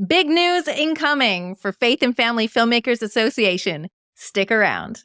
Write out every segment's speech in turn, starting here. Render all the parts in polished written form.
Big news incoming for Faith and Family Filmmakers Association. Stick around.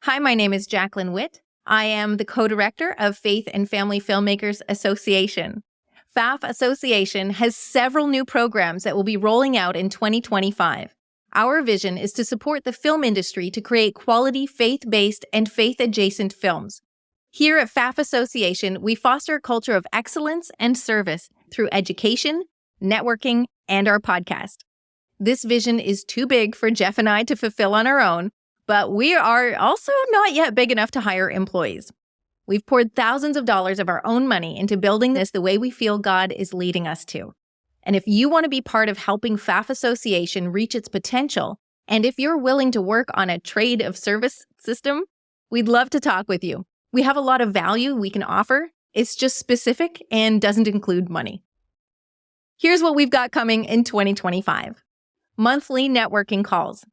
Hi, my name is Jacqueline Witt. I am the co-director of Faith and Family Filmmakers Association. FAFF Association has several new programs that will be rolling out in 2025. Our vision is to support the film industry to create quality faith-based and faith-adjacent films. Here at FAFF Association, we foster a culture of excellence and service through education, networking, and our podcast. This vision is too big for Jeff and I to fulfill on our own, but we are also not yet big enough to hire employees. We've poured thousands of dollars of our own money into building this the way we feel God is leading us to. And if you want to be part of helping FAFF Association reach its potential, and if you're willing to work on a trade of service system, we'd love to talk with you. We have a lot of value we can offer. It's just specific and doesn't include money. Here's what we've got coming in 2025. Monthly networking calls.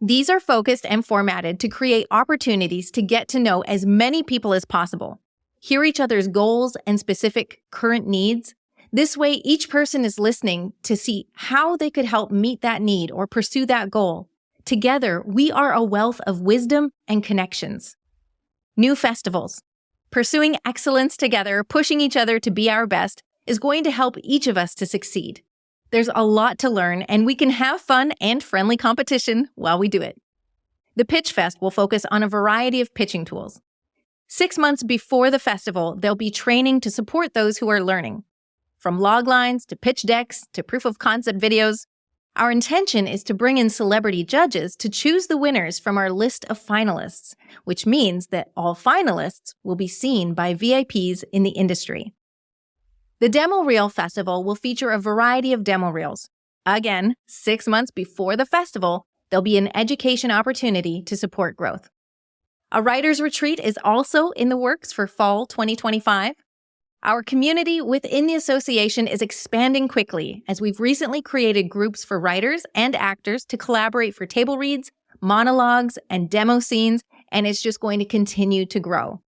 These are focused and formatted to create opportunities to get to know as many people as possible, hear each other's goals and specific current needs. This way, each person is listening to see how they could help meet that need or pursue that goal. Together, we are a wealth of wisdom and connections. New festivals. Pursuing excellence together, pushing each other to be our best, is going to help each of us to succeed. There's a lot to learn, and we can have fun and friendly competition while we do it. The Pitch Fest will focus on a variety of pitching tools. 6 months before the festival, there'll be training to support those who are learning. From log lines to pitch decks to proof of concept videos, our intention is to bring in celebrity judges to choose the winners from our list of finalists, which means that all finalists will be seen by VIPs in the industry. The Demo Reel Festival will feature a variety of demo reels. Again, 6 months before the festival, there'll be an education opportunity to support growth. A writer's retreat is also in the works for fall 2025. Our community within the association is expanding quickly as we've recently created groups for writers and actors to collaborate for table reads, monologues, and demo scenes, and it's just going to continue to grow.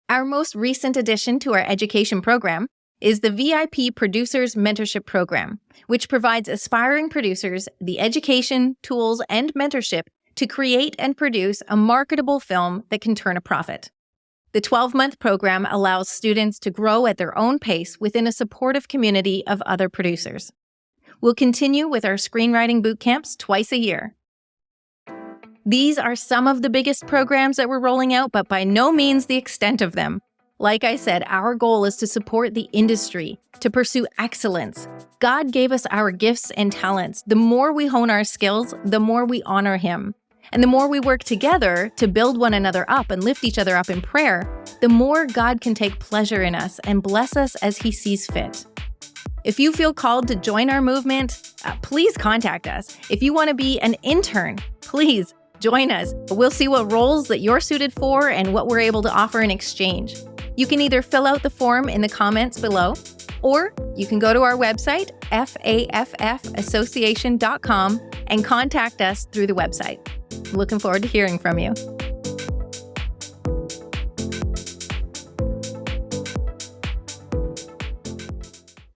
Our most recent addition to our education program is the VIP Producers Mentorship Program, which provides aspiring producers the education, tools, and mentorship to create and produce a marketable film that can turn a profit. The 12-month program allows students to grow at their own pace within a supportive community of other producers. We'll continue with our Screenwriting Bootcamps twice a year. These are some of the biggest programs that we're rolling out, but by no means the extent of them. Like I said, our goal is to support the industry, to pursue excellence. God gave us our gifts and talents. The more we hone our skills, the more we honor Him. And the more we work together to build one another up and lift each other up in prayer, the more God can take pleasure in us and bless us as He sees fit. If you feel called to join our movement, please contact us. If you want to be an intern, please join us. We'll see what roles that you're suited for and what we're able to offer in exchange. You can either fill out the form in the comments below, or you can go to our website, FAFFassociation.com, and contact us through the website. Looking forward to hearing from you.